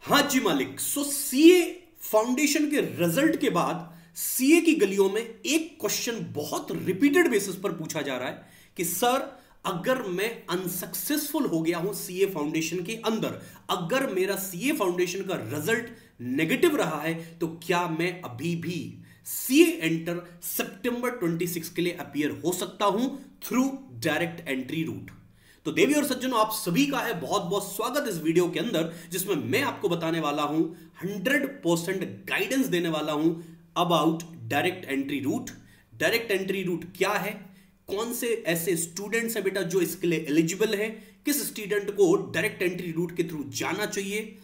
हाँ जी मालिक। सो CA foundation के रिजल्ट के बाद सीए की गलियों में एक क्वेश्चन बहुत रिपीटेड बेसिस पर पूछा जा रहा है कि सर, अगर मैं अनसक्सेसफुल हो गया हूं सीए फाउंडेशन के अंदर, अगर मेरा सीए फाउंडेशन का रिजल्ट नेगेटिव रहा है, तो क्या मैं अभी भी सीए एंटर सितंबर 26 के लिए अपीयर हो सकता हूं थ्रू डायरेक्ट एंट्री रूट। तो देवी और सज्जनों, आप सभी का है बहुत बहुत स्वागत इस वीडियो के अंदर, जिसमें मैं आपको बताने वाला हूं, 100% गाइडेंस देने वाला हूं about direct entry route. Direct entry route क्या है, कौन से ऐसे स्टूडेंट्स हैं बेटा जो इसके लिए एलिजिबल है, किस स्टूडेंट को डायरेक्ट एंट्री रूट के थ्रू जाना चाहिए,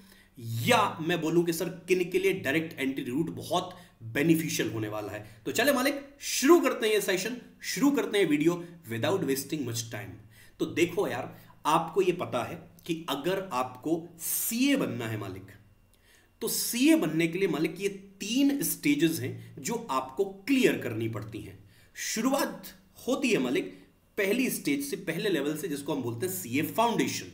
या मैं बोलूं कि सर किन के लिए डायरेक्ट एंट्री रूट बहुत बेनिफिशियल होने वाला है। तो चले मालिक, शुरू करते हैं ये सेशन, शुरू करते हैं video without wasting much time. तो देखो यार, आपको ये पता है कि अगर आपको सीए बनना है मालिक, तो सीए बनने के लिए मालिक ये 3 स्टेजेस हैं जो आपको क्लियर करनी पड़ती हैं। शुरुआत होती है मालिक पहली स्टेज से, पहले लेवल से, जिसको हम बोलते हैं सीए फाउंडेशन।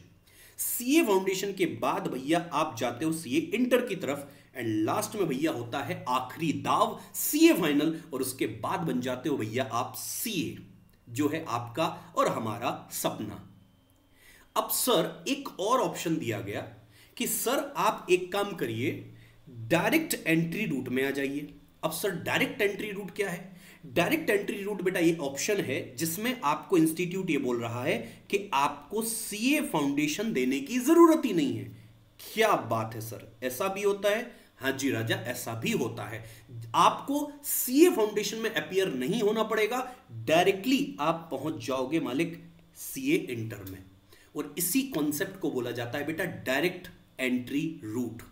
सीए फाउंडेशन के बाद भैया आप जाते हो सीए इंटर की तरफ, एंड लास्ट में भैया होता है आखिरी दाव सीए फाइनल, और उसके बाद बन जाते हो भैया आप सीए, जो है आपका और हमारा सपना। अब सर एक और ऑप्शन दिया गया कि सर आप एक काम करिए, डायरेक्ट एंट्री रूट में आ जाइए। अब सर डायरेक्ट एंट्री रूट क्या है? डायरेक्ट एंट्री रूट बेटा ये ऑप्शन है जिसमें आपको इंस्टीट्यूट ये बोल रहा है कि आपको सीए फाउंडेशन देने की जरूरत ही नहीं है। क्या बात है सर, ऐसा भी होता है? हाँ जी राजा, ऐसा भी होता है। आपको सीए फाउंडेशन में अपीयर नहीं होना पड़ेगा, डायरेक्टली आप पहुंच जाओगे मालिक सीए इंटर में, और इसी कॉन्सेप्ट को बोला जाता है बेटा डायरेक्ट एंट्री रूट।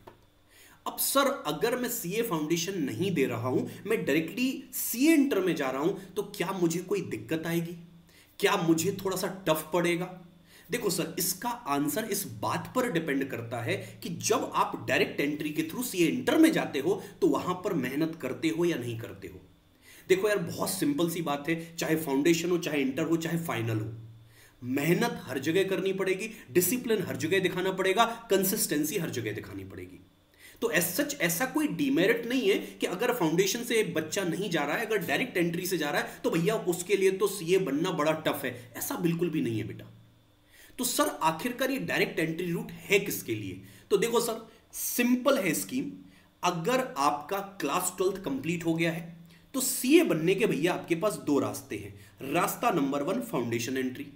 अब सर अगर मैं सीए फाउंडेशन नहीं दे रहा हूं, मैं डायरेक्टली सीए इंटर में जा रहा हूं, तो क्या मुझे कोई दिक्कत आएगी? क्या मुझे थोड़ा सा टफ पड़ेगा? देखो सर, इसका आंसर इस बात पर डिपेंड करता है कि जब आप डायरेक्ट एंट्री के थ्रू सीए इंटर में जाते हो तो वहां पर मेहनत करते हो या नहीं करते हो। देखो यार, बहुत सिंपल सी बात है, चाहे फाउंडेशन हो, चाहे इंटर हो, चाहे फाइनल हो, मेहनत हर जगह करनी पड़ेगी, डिसिप्लिन हर जगह दिखाना पड़ेगा, कंसिस्टेंसी हर जगह दिखानी पड़ेगी। तो एज सच ऐसा कोई डीमेरिट नहीं है कि अगर फाउंडेशन से बच्चा नहीं जा रहा है, अगर डायरेक्ट एंट्री से जा रहा है, तो भैया उसके लिए तो सीए बनना बड़ा टफ है, ऐसा बिल्कुल भी नहीं है बेटा। तो सर आखिरकार ये डायरेक्ट एंट्री रूट है किसके लिए? तो देखो सर, सिंपल है स्कीम। अगर आपका क्लास 12th कंप्लीट हो गया है, तो सीए बनने के भैया आपके पास 2 रास्ते हैं। रास्ता नंबर 1 फाउंडेशन एंट्री,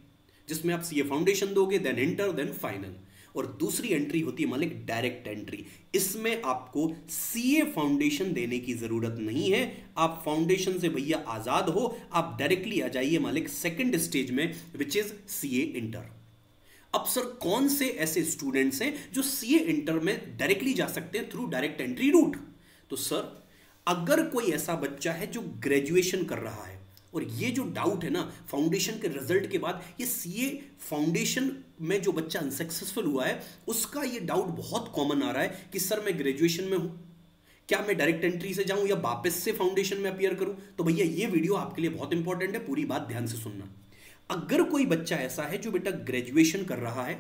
जिसमें आप सीए फाउंडेशन दोगे, देन इंटर, देन फाइनल। और दूसरी एंट्री होती है मालिक डायरेक्ट एंट्री। इसमें आपको सीए फाउंडेशन देने की जरूरत नहीं है, आप फाउंडेशन से भैया आजाद हो, आप डायरेक्टली आ जाइए मालिक सेकंड स्टेज में, विच इज सीए इंटर। अब सर कौन से ऐसे स्टूडेंट्स हैं जो सीए इंटर में डायरेक्टली जा सकते हैं थ्रू डायरेक्ट एंट्री रूट? तो सर अगर कोई ऐसा बच्चा है जो ग्रेजुएशन कर रहा है, और ये जो डाउट है ना फाउंडेशन के रिजल्ट के बाद, ये सीए फाउंडेशन में जो बच्चा अनसक्सेसफुल हुआ है उसका ये डाउट बहुत कॉमन आ रहा है कि सर मैं ग्रेजुएशन में हूं, क्या मैं डायरेक्ट एंट्री से जाऊं या वापस से फाउंडेशन में अपीयर करूं? तो भैया ये वीडियो आपके लिए बहुत इंपॉर्टेंट है, पूरी बात ध्यान से सुनना। अगर कोई बच्चा ऐसा है जो बेटा ग्रेजुएशन कर रहा है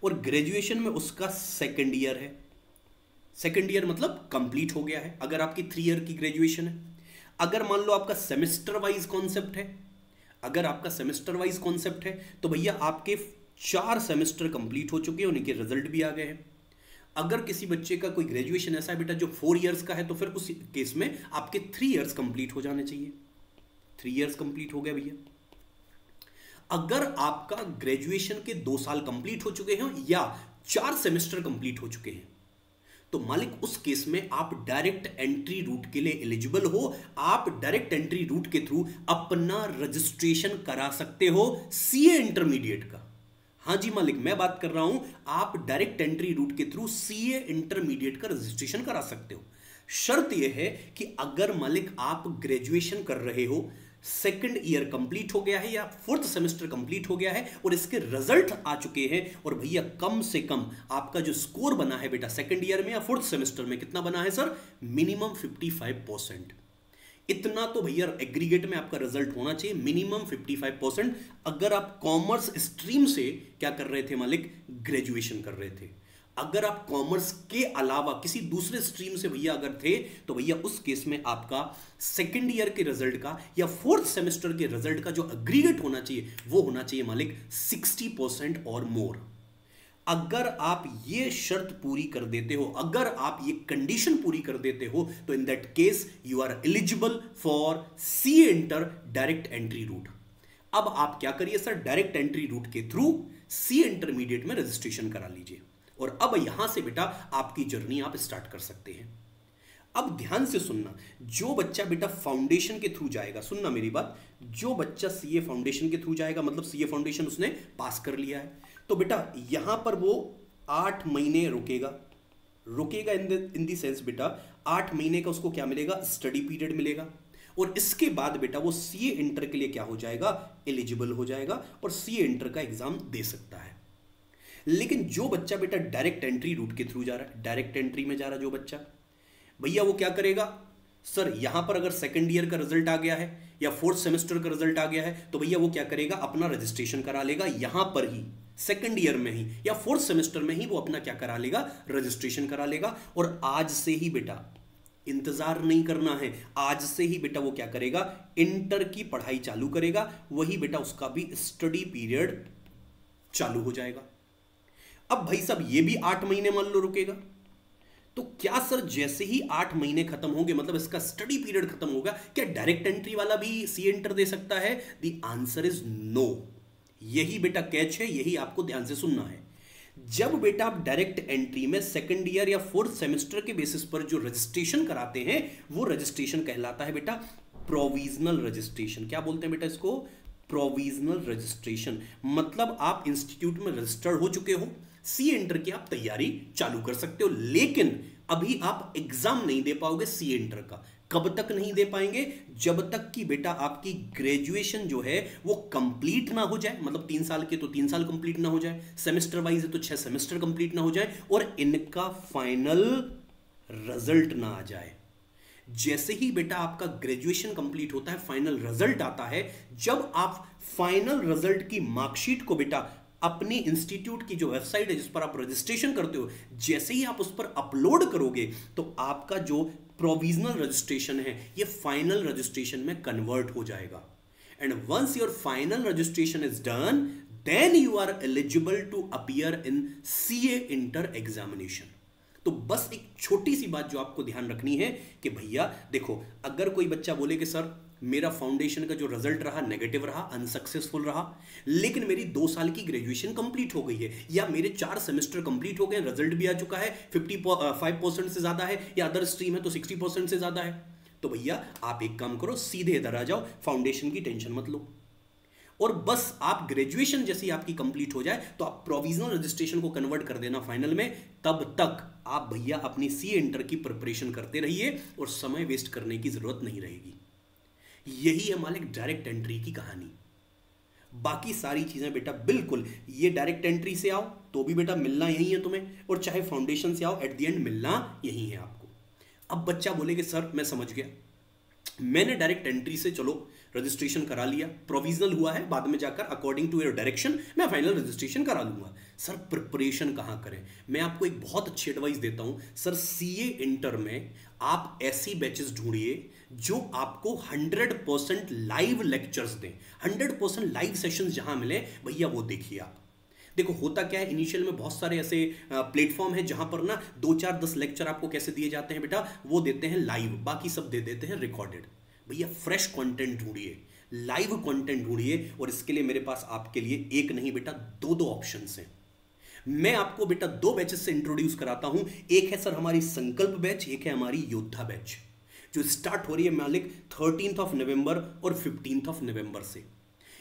और ग्रेजुएशन में उसका सेकंड ईयर है, सेकंड ईयर मतलब कंप्लीट हो गया है, अगर आपकी 3 ईयर की ग्रेजुएशन है, अगर मान लो आपका सेमेस्टर वाइज कॉन्सेप्ट है, अगर आपका सेमेस्टर वाइज कॉन्सेप्ट है, तो भैया आपके 4 सेमेस्टर कंप्लीट हो चुके हैं, उनके रिजल्ट भी आ गए हैं। अगर किसी बच्चे का कोई ग्रेजुएशन ऐसा है बेटा जो 4 इयर्स का है, तो फिर उस केस में आपके 3 इयर्स कंप्लीट हो जाने चाहिए। 3 इयर्स कंप्लीट हो गया भैया। अगर आपका ग्रेजुएशन के 2 साल कंप्लीट हो चुके हैं या 4 सेमेस्टर कंप्लीट हो चुके हैं, तो मालिक उस केस में आप डायरेक्ट एंट्री रूट के लिए एलिजिबल हो। आप डायरेक्ट एंट्री रूट के थ्रू अपना रजिस्ट्रेशन करा सकते हो सीए इंटरमीडिएट का। हाँ जी मालिक, मैं बात कर रहा हूं, आप डायरेक्ट एंट्री रूट के थ्रू सीए इंटरमीडिएट का रजिस्ट्रेशन करा सकते हो। शर्त यह है कि अगर मालिक आप ग्रेजुएशन कर रहे हो, सेकंड ईयर कंप्लीट हो गया है या 4th सेमेस्टर कंप्लीट हो गया है और इसके रिजल्ट आ चुके हैं, और भैया कम से कम आपका जो स्कोर बना है बेटा सेकंड ईयर में या 4th सेमेस्टर में, कितना बना है सर? मिनिमम 55%। इतना तो भैया एग्रीगेट में आपका रिजल्ट होना चाहिए, मिनिमम 55%। अगर आप कॉमर्स स्ट्रीम से क्या कर रहे थे मालिक? ग्रेजुएशन कर रहे थे। अगर आप कॉमर्स के अलावा किसी दूसरे स्ट्रीम से भैया अगर थे तो भैया उस केस में आपका सेकेंड ईयर के रिजल्ट का या फोर्थ सेमेस्टर के रिजल्ट का जो एग्रीगेट होना चाहिए वो होना चाहिए मालिक 60% और मोर। अगर आप ये शर्त पूरी कर देते हो, अगर आप ये कंडीशन पूरी कर देते हो, तो in that case you are eligible for CA inter direct entry route. अब आप क्या करिए सर, डायरेक्ट एंट्री रूट के थ्रू सी इंटरमीडिएट में रजिस्ट्रेशन करा लीजिए और अब यहां से बेटा आपकी जर्नी आप स्टार्ट कर सकते हैं। अब ध्यान से सुनना, जो बच्चा बेटा फाउंडेशन के थ्रू जाएगा, सुनना मेरी बात, जो बच्चा सीए फाउंडेशन के थ्रू जाएगा मतलब सीए फाउंडेशन उसने पास कर लिया है, तो बेटा यहां पर वो 8 महीने रुकेगा इन दी सेंस बेटा 8 महीने का उसको क्या मिलेगा, स्टडी पीरियड मिलेगा और इसके बाद बेटा वो सीए इंटर के लिए क्या हो जाएगा, एलिजिबल हो जाएगा और सीए इंटर का एग्जाम दे सकता है। लेकिन जो बच्चा बेटा डायरेक्ट एंट्री रूट के थ्रू जा रहा है, डायरेक्ट एंट्री में जा रहा है जो बच्चा, भैया वो क्या करेगा सर, यहां पर अगर सेकंड ईयर का रिजल्ट आ गया है या फोर्थ सेमेस्टर का रिजल्ट आ गया है तो भैया वो क्या करेगा, अपना रजिस्ट्रेशन करा लेगा यहां पर ही, सेकंड ईयर में ही या फोर्थ सेमेस्टर में ही वो अपना क्या करा लेगा, रजिस्ट्रेशन करा लेगा। और आज से ही बेटा इंतजार नहीं करना है, आज से ही बेटा वो क्या करेगा, इंटर की पढ़ाई चालू करेगा, वही बेटा उसका भी स्टडी पीरियड चालू हो जाएगा। अब भाई साहब ये भी 8 महीने मान लो रुकेगा, तो क्या सर जैसे ही 8 महीने खत्म होंगे मतलब इसका स्टडी पीरियड खत्म होगा, क्या डायरेक्ट एंट्री वाला भी सी इंटर दे सकता है? The answer is no. यही बेटा कैच है, यही आपको ध्यान से सुनना है। जब बेटा आप डायरेक्ट एंट्री में सेकंड ईयर या फोर्थ सेमेस्टर के बेसिस पर जो रजिस्ट्रेशन कराते हैं वो रजिस्ट्रेशन कहलाता है बेटा प्रोविजनल रजिस्ट्रेशन। क्या बोलते हैं बेटा इसको, प्रोविजनल रजिस्ट्रेशन। मतलब आप इंस्टीट्यूट में रजिस्टर्ड हो चुके हो, सी इंटर की आप तैयारी चालू कर सकते हो, लेकिन अभी आप एग्जाम नहीं दे पाओगे सी इंटर का। कब तक नहीं दे पाएंगे, जब तक कि बेटा आपकी ग्रेजुएशन जो है वो कंप्लीट ना हो जाए, मतलब 3 साल के तो 3 साल कंप्लीट ना हो जाए, सेमेस्टर वाइज है तो 6 सेमेस्टर कंप्लीट ना हो जाए और इनका फाइनल रिजल्ट ना आ जाए। जैसे ही बेटा आपका ग्रेजुएशन कंप्लीट होता है, फाइनल रिजल्ट आता है, जब आप फाइनल रिजल्ट की मार्कशीट को बेटा अपनी इंस्टीट्यूट की जो वेबसाइट है जिस पर आप रजिस्ट्रेशन करते हो, जैसे ही आप उस पर अपलोड करोगे तो आपका जो प्रोविजनल रजिस्ट्रेशन है ये फाइनल रजिस्ट्रेशन में कन्वर्ट हो जाएगा। And once your final registration is done, then you are eligible to appear in CA inter examination. तो बस एक छोटी सी बात जो आपको ध्यान रखनी है कि भैया देखो, अगर कोई बच्चा बोले कि सर मेरा फाउंडेशन का जो रिजल्ट रहा नेगेटिव रहा, अनसक्सेसफुल रहा, लेकिन मेरी 2 साल की ग्रेजुएशन कंप्लीट हो गई है या मेरे 4 सेमेस्टर कंप्लीट हो गए, रिजल्ट भी आ चुका है, 55% से ज्यादा है या अदर स्ट्रीम है तो 60% से ज्यादा है, तो भैया आप एक काम करो, सीधे इधर आ जाओ, फाउंडेशन की टेंशन मत लो और बस आप ग्रेजुएशन जैसे ही आपकी कंप्लीट हो जाए तो आप प्रोविजनल रजिस्ट्रेशन को कन्वर्ट कर देना फाइनल में। तब तक आप भैया अपनी सी इंटर की प्रिपरेशन करते रहिए और समय वेस्ट करने की जरूरत नहीं रहेगी। यही है मालिक डायरेक्ट एंट्री की कहानी। बाकी सारी चीजें बेटा बिल्कुल, ये डायरेक्ट एंट्री से आओ तो भी बेटा मिलना यही है तुम्हें, और चाहे फाउंडेशन से आओ एट द एंड मिलना यही है आपको। अब बच्चा बोले कि सर मैं समझ गया, मैंने डायरेक्ट एंट्री से चलो रजिस्ट्रेशन करा लिया, प्रोविजनल हुआ है, बाद में जाकर अकॉर्डिंग टू योर डायरेक्शन मैं फाइनल रजिस्ट्रेशन करा लूंगा। सर प्रिपरेशन कहां करें? मैं आपको एक बहुत अच्छी एडवाइस देता हूं सर, सीए इंटर में आप ऐसी बैचेस ढूंढिए जो आपको 100% लाइव लेक्चर्स दें, 100% लाइव सेशंस जहां मिले भैया वो देखिए आप। देखो होता क्या है, इनिशियल में बहुत सारे ऐसे प्लेटफॉर्म है जहां पर ना 2, 4, 10 लेक्चर आपको कैसे दिए जाते हैं बेटा, वो देते हैं लाइव, बाकी सब दे देते हैं रिकॉर्डेड। भैया फ्रेश कंटेंट ढूंढिए, लाइव कंटेंट ढूंढिए, और इसके लिए मेरे पास आपके लिए एक नहीं बेटा 2 ऑप्शंस हैं। मैं आपको बेटा 2 बैचेस से इंट्रोड्यूस कराता हूं, एक है सर हमारी संकल्प बैच, एक है हमारी योद्धा बैच जो स्टार्ट हो रही है मालिक 13 नवंबर और 15 नवंबर से।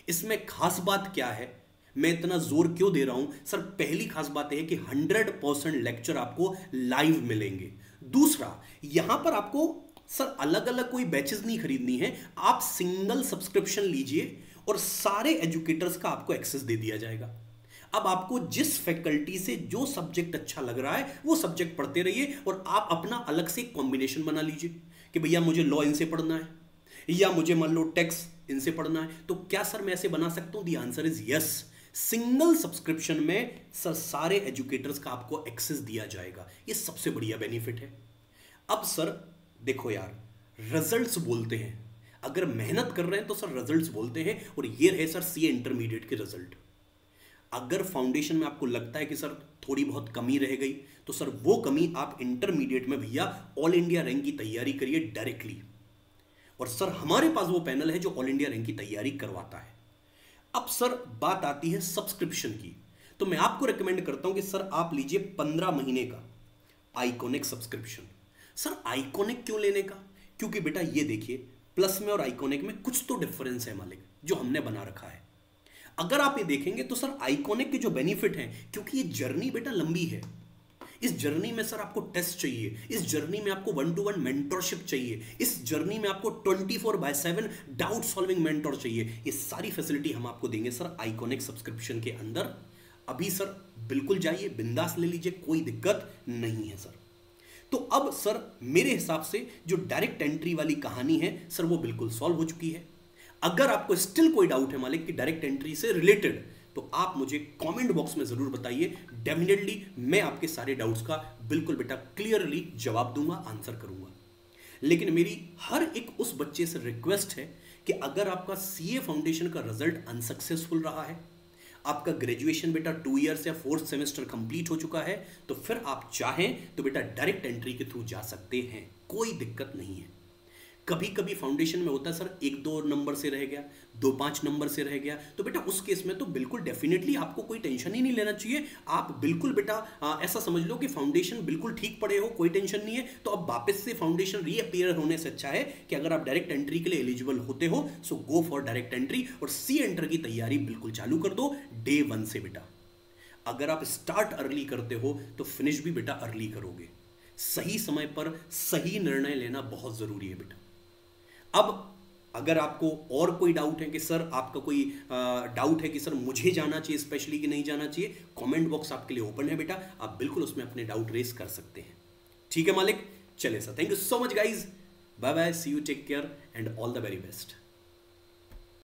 इसमें खास बात क्या है, मैं इतना जोर क्यों दे रहा हूं सर? पहली खास बात यह है कि 100% लेक्चर आपको लाइव मिलेंगे। दूसरा, यहां पर आपको सर अलग अलग कोई बैचेस नहीं खरीदनी है, आप सिंगल सब्सक्रिप्शन लीजिए और सारे एजुकेटर्स का आपको एक्सेस दे दिया जाएगा। अब आपको जिस फैकल्टी से जो सब्जेक्ट अच्छा लग रहा है वो सब्जेक्ट पढ़ते रहिए और आप अपना अलग से कॉम्बिनेशन बना लीजिए कि भैया मुझे लॉ इनसे पढ़ना है या मुझे मान लो टैक्स इनसे पढ़ना है, तो क्या सर मैं ऐसे बना सकता हूं? The answer is yes. Single subscription में सर सारे एजुकेटर्स का आपको एक्सेस दिया जाएगा। ये सबसे बढ़िया बेनिफिट है। अब सर देखो यार, रिजल्ट्स बोलते हैं, अगर मेहनत कर रहे हैं तो सर रिजल्ट्स बोलते हैं, और ये रहे सर सीए इंटरमीडिएट के रिजल्ट। अगर फाउंडेशन में आपको लगता है कि सर थोड़ी बहुत कमी रह गई, तो सर वो कमी आप इंटरमीडिएट में भैया ऑल इंडिया रैंक की तैयारी करिए डायरेक्टली। और सर हमारे पास वो पैनल है जो ऑल इंडिया रैंक की तैयारी करवाता है। अब सर बात आती है सब्सक्रिप्शन की, तो मैं आपको रिकमेंड करता हूं कि सर आप लीजिए 15 महीने का आइकॉनिक सब्सक्रिप्शन। सर आइकॉनिक क्यों लेने का? क्योंकि बेटा ये देखिए, प्लस में और आइकॉनिक में कुछ तो डिफरेंस है मालिक, जो हमने बना रखा है। अगर आप ये देखेंगे तो सर आइकॉनिक के जो बेनिफिट हैं, क्योंकि ये जर्नी बेटा लंबी है, इस जर्नी में सर आपको टेस्ट चाहिए, इस जर्नी में आपको 1-to-1 मेंटरशिप चाहिए, इस जर्नी में आपको 24/7 डाउट सॉल्विंग मेंटर चाहिए। ये सारी फैसिलिटी हम आपको देंगे सर आइकॉनिक सब्सक्रिप्शन के अंदर। अभी सर बिल्कुल जाइए, बिंदास ले लीजिए, कोई दिक्कत नहीं है सर। तो अब सर मेरे हिसाब से जो डायरेक्ट एंट्री वाली कहानी है सर, वो बिल्कुल सॉल्व हो चुकी है। अगर आपको स्टिल कोई डाउट है मालिक कि डायरेक्ट एंट्री से रिलेटेड, तो आप मुझे कमेंट बॉक्स में जरूर बताइए। डेफिनेटली मैं आपके सारे डाउट्स का बिल्कुल बेटा क्लियरली जवाब दूंगा, आंसर करूंगा। लेकिन मेरी हर एक उस बच्चे से रिक्वेस्ट है कि अगर आपका सीए फाउंडेशन का रिजल्ट अनसक्सेसफुल रहा है, आपका ग्रेजुएशन बेटा 2 ईयर्स या 4th सेमेस्टर कंप्लीट हो चुका है, तो फिर आप चाहें तो बेटा डायरेक्ट एंट्री के थ्रू जा सकते हैं, कोई दिक्कत नहीं है। कभी कभी फाउंडेशन में होता है सर 1-2 नंबर से रह गया, 2-5 नंबर से रह गया, तो बेटा उस केस में तो बिल्कुल डेफिनेटली आपको कोई टेंशन ही नहीं लेना चाहिए। आप बिल्कुल बेटा ऐसा समझ लो कि फाउंडेशन बिल्कुल ठीक पड़े हो, कोई टेंशन नहीं है। तो अब वापस से फाउंडेशन रीअपीयर होने से अच्छा है कि अगर आप डायरेक्ट एंट्री के लिए एलिजिबल होते हो, सो गो फॉर डायरेक्ट एंट्री और सी एंटर की तैयारी बिल्कुल चालू कर दो डे 1 से बेटा। अगर आप स्टार्ट अर्ली करते हो तो फिनिश भी बेटा अर्ली करोगे। सही समय पर सही निर्णय लेना बहुत जरूरी है बेटा। अब अगर आपको और कोई डाउट है कि सर आपका कोई डाउट है कि सर मुझे जाना चाहिए स्पेशली कि नहीं जाना चाहिए, कमेंट बॉक्स आपके लिए ओपन है बेटा, आप बिल्कुल उसमें अपने डाउट रेस कर सकते हैं। ठीक है मालिक, चले sir, thank you so much guys, bye bye, see you, take care and all the very best.